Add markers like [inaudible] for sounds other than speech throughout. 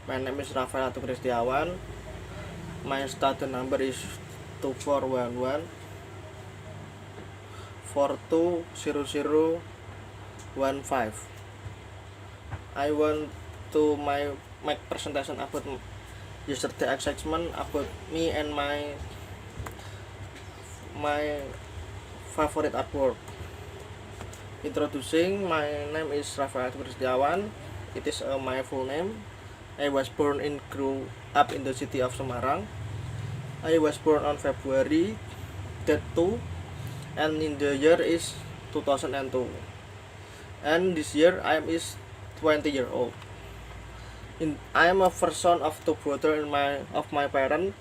My name is Rafael Atu Kristiawan. My student number is 2411 420015. I want to make presentation about yesterday assessment about me and my favorite artwork. Introducing, my name is Rafael Kristiawan. It is my full name. I was born and grew up in the city of Semarang. I was born on February 2, and in the year is 2002. And this year I am is 20 years old. I am a first son of two brothers of my parents.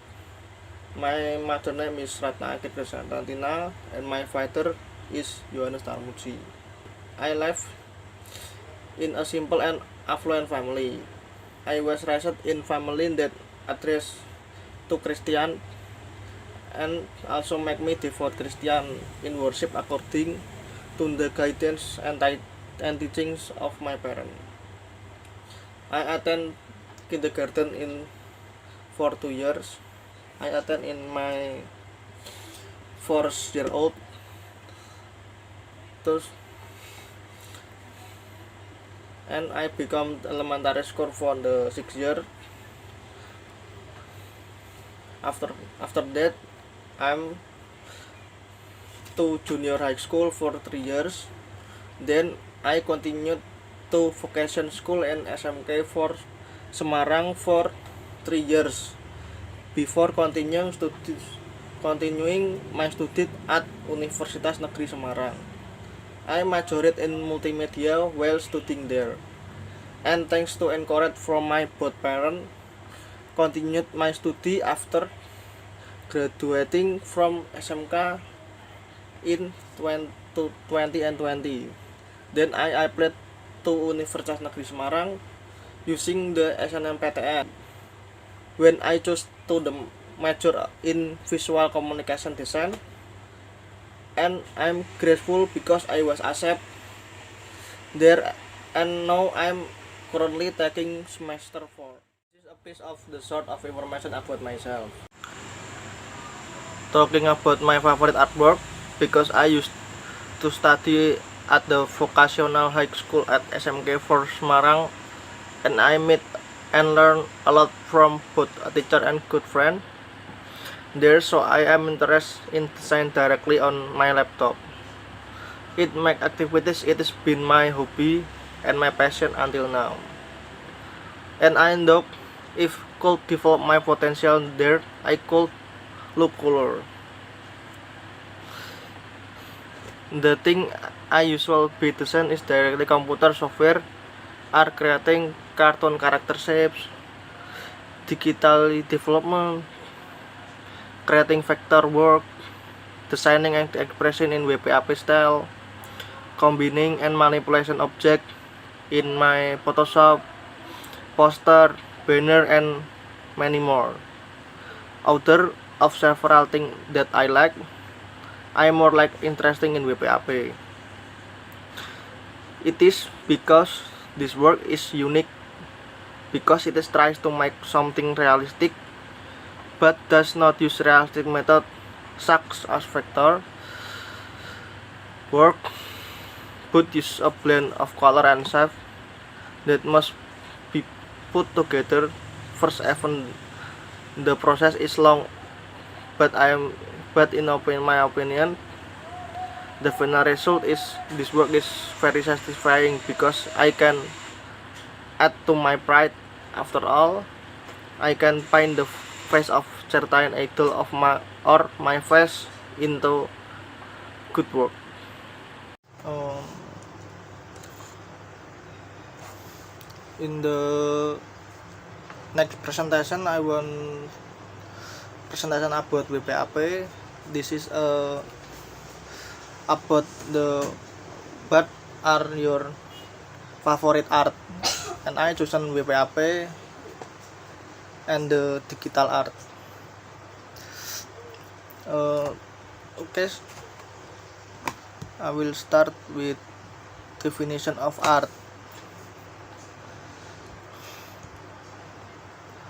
My mother name is Ratna Akit Krisantantina and my father is Yohanes Tarmuji. I live in a simple and affluent family. I was raised in family that address to Christian and also make me devout Christian in worship according to the guidance and teachings of my parents. I attend kindergarten for 2 years. I attend in my 4 year old. And I become elementary school for the 6 year. After that, I'm to junior high school for 3 years. Then I continued to vocation school and SMK for Semarang for 3 years before continuing my study at Universitas Negeri Semarang. I majored in multimedia while studying there, and thanks to encourage from my both parents, continued my study after graduating from SMK in 2020. Then I applied to Universitas Negeri Semarang using the SNMPTN. When I chose to the major in visual communication design, and I'm grateful because I was accepted there, and now I'm currently taking semester 4. This is a piece of the sort of information about myself. Talking about my favorite artwork, because I used to study at the vocational high school at SMK for Semarang, and I met and learn a lot from both a teacher and good friend there, so I am interested in design directly on my laptop. It make activities, it has been my hobby and my passion until now. And I know if could develop my potential there, I could look cooler. The thing I usually be design is directly computer software are creating cartoon character shapes, digital development, creating vector work, designing and expression in WPAP style, combining and manipulation object in my Photoshop, poster, banner, and many more. Other of several things that I like, I more like interesting in WPAP. It is because this work is unique, because it is tries to make something realistic but does not use realistic method such as vector work, but use a blend of color and shape that must be put together. First, even the process is long, but in my opinion, the final result is this work is very satisfying because I can add to my pride. After all, I can find the face of certain idol of my face into good work. In the next presentation, I want presentation about WPAP. This is about the what are your favorite art, and I chosen WPAP and the digital art. Okay, I will start with definition of art.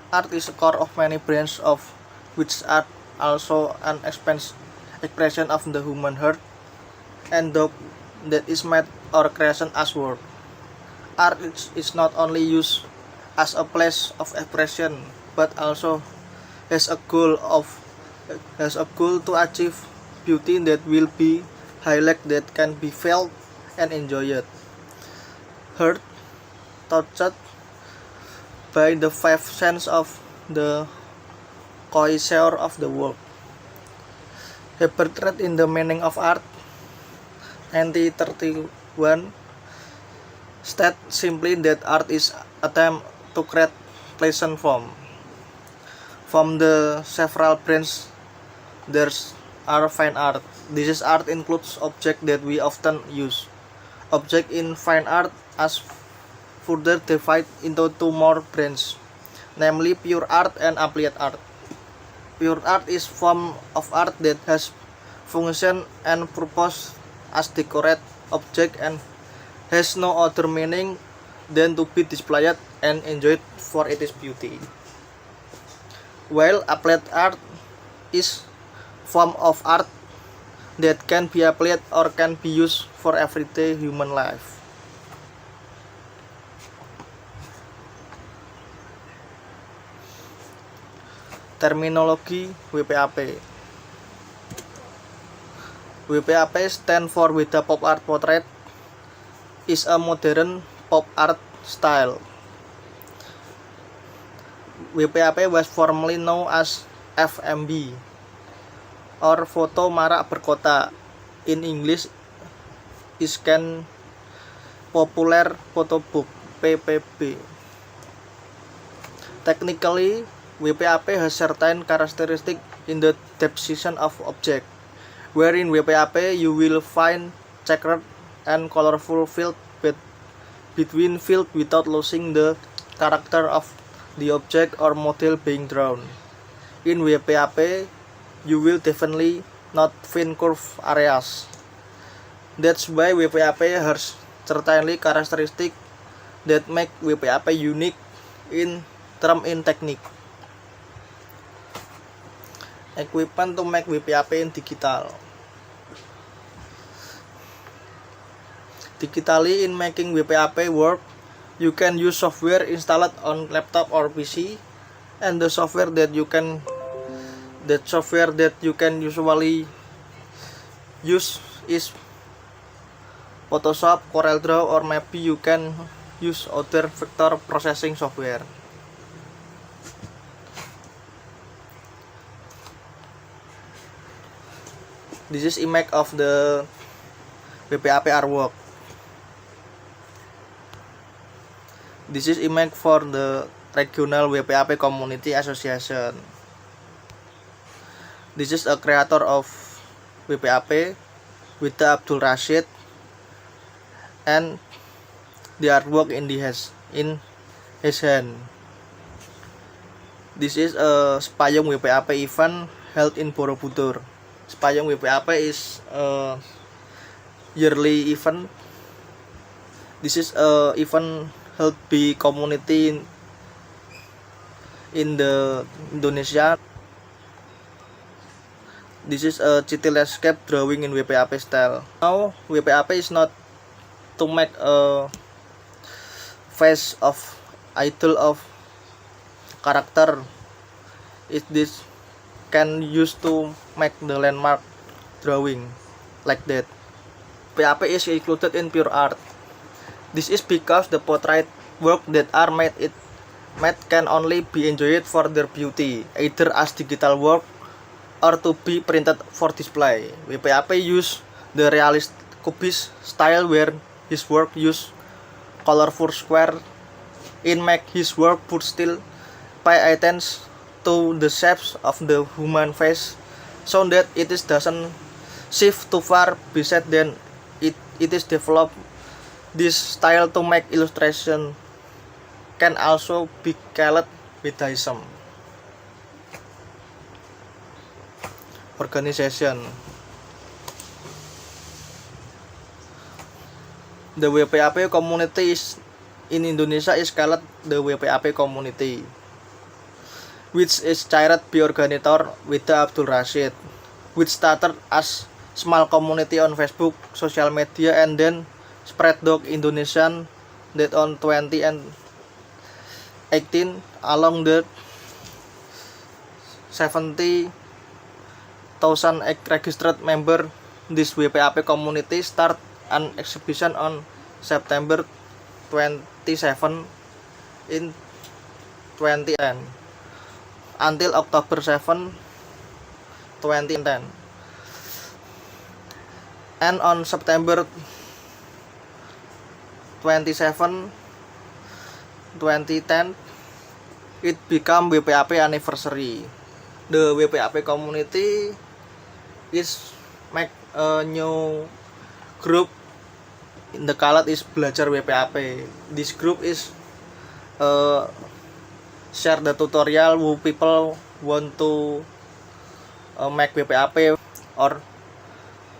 Art is a core of many branches of which art also an expression of the human heart and thought that is made or creation as work. Art is not only used as a place of expression but also has a goal to achieve beauty that will be highlight that can be felt and enjoyed, heard, touched by the five senses of the connoisseur of the work. Herbert in the meaning of art 1931 state simply that art is attempt to create pleasant form. From the several branches there are fine art. This art includes objects that we often use. Objects in fine art as further divided into two more branches, namely pure art and applied art. Pure art is form of art that has function and purpose as decorate object and has no other meaning than to be displayed and enjoyed for its beauty. While applied art is form of art that can be applied or can be used for everyday human life. Terminologi WPAP. WPAP stand for Weda Pop Art Portrait, is a modern pop art style. WPAP was formerly known as FMB or Foto Marak Berkota. In English is can Popular Photo Book. [breath] Technically, WPAP has certain characteristics in the deposition of object, wherein WPAP you will find checkered and colorful field between field without losing the character of the object or model being drawn. In WPAP you will definitely not find curved areas. That's why WPAP has certain characteristics that make WPAP unique in technique. Equipment to make WPAP in digital. Digitally, in making WPAP work, you can use software installed on laptop or PC, and the software that you can usually use is Photoshop, CorelDRAW, or maybe you can use other vector processing software. This is image of the WPAP artwork. This is image for the regional WPAP community association. This is a creator of WPAP, Weda Abdul Rashid, and the artwork in his hand. This is a Spayung WPAP event held in Borobudur. Spayung WPAP is a yearly event. This is a event held by community in the Indonesia. This is a city landscape drawing in WPAP style. Now WPAP is not to make a face of idol of character. This can use to make the landmark drawing like that. WPAP is included in pure art. This is because the portrait work that are made can only be enjoyed for their beauty, either as digital work or to be printed for display. WPAP use the realist cubist style where his work use colorful square in make his work but still pay attention to the shapes of the human face so that it doesn't shift too far beside then it is developed. This style to make illustration can also be called Vedaism. Organization. The WPAP community in Indonesia is called the WPAP community. which is chaired by organizer Wida Abdul Rashid, which started as small community on Facebook, social media, and then spread to Indonesian that on 20 and 18 along the 70,000 registered member. This WPAP community start an exhibition on September 27 in 2010 until October 7 2010, and on September 27 2010 it become WPAP anniversary. The WPAP community is make a new group in the color is Belajar WPAP. This group is share the tutorial who people want to make WPAP, or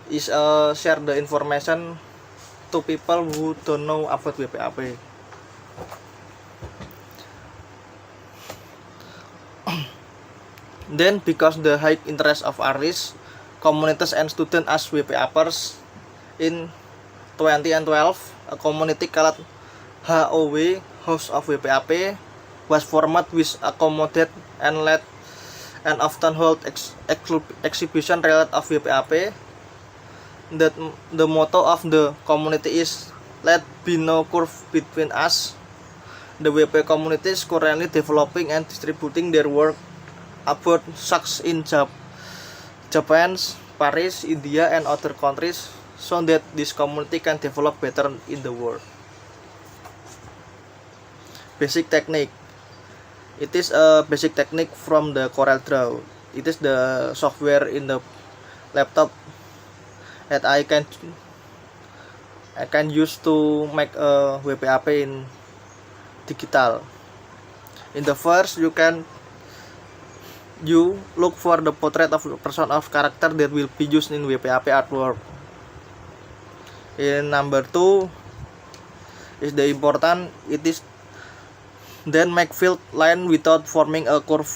is share the information to people who don't know about WPAP. Then because the high interest of artists, communities and students as WPAPers in 2012, a community called HOW, House of WPAP, was formed which accommodate and let and often hold exhibition related of WPAP. That the motto of the community is let be no curve between us. The WP community is currently developing and distributing their work about success in Japan, Paris, India, and other countries, so that this community can develop better in the world. Basic technique. It is a basic technique from the CorelDRAW. It is the software in the laptop that I can use to make a WPAP in digital. In the first, you look for the portrait of a person of character that will be used in WPAP artwork. In number 2 is the important. It is then make filled line without forming a curve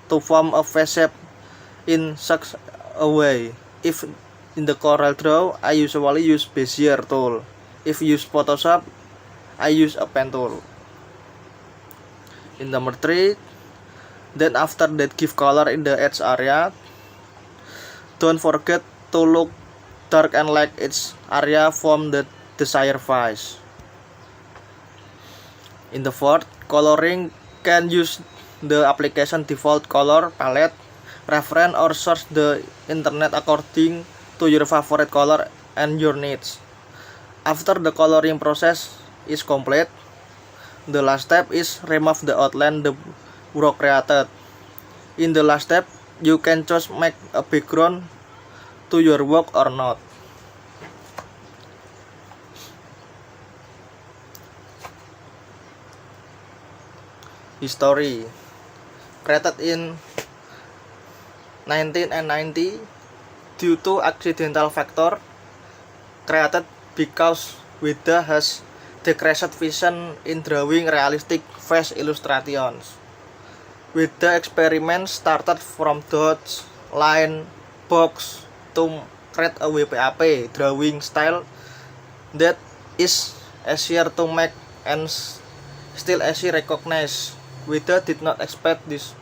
to form a face shape in such a way. If in the CorelDRAW, I usually use Bezier tool. If use Photoshop, I use a pen tool. In number 3, then after that give color in the edge area. Don't forget to look dark and light edge area from the desired face. In the fourth, coloring can use the application default color palette, reference or search the internet according to your favorite color and your needs. After the coloring process is complete, the last step is remove the outline the work created. In the last step, you can choose make a background to your work or not. History. Created in 1990 due to accidental factor. Created because Wida has decreased vision in drawing realistic face illustrations. Wida experiment started from dots, line, box to create a WPAP drawing style that is easier to make and still easy recognized. Wida did not expect this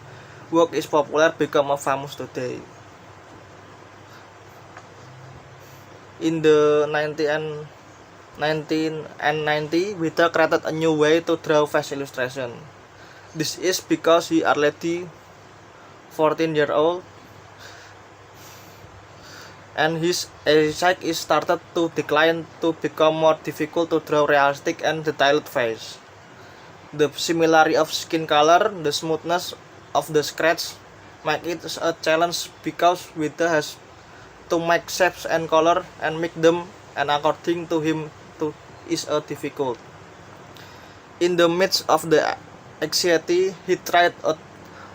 work is popular become famous today. In the 1990, Wida created a new way to draw face illustration. This is because he already 14-year-old and his eyesight is started to decline to become more difficult to draw realistic and detailed face. The similarity of skin color, the smoothness of the scratch make it a challenge because Wida has to make shapes and color and make them and according to him to is difficult. In the midst of the anxiety, he tried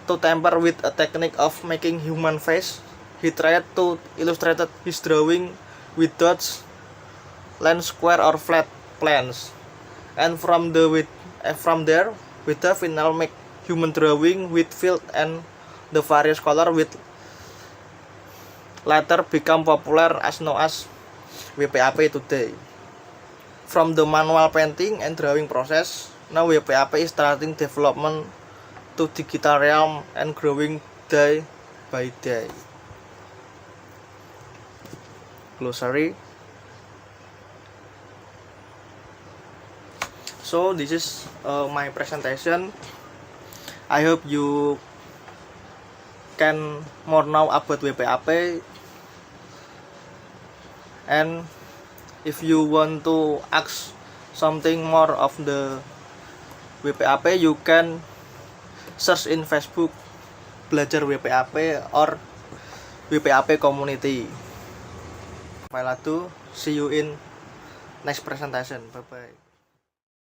to tamper with a technique of making human face. He tried to illustrate his drawing with dots, line, square or flat plans, and from there Wida finally human drawing with fill and the various color with later become popular as known as WPAP today. From the manual painting and drawing process, now WPAP is starting development to digital realm and growing day by day. Glossary. So this is my presentation. I hope you can more know about WPAP, and if you want to ask something more of the WPAP, you can search in Facebook Belajar WPAP or WPAP community. See you in next presentation. Bye bye.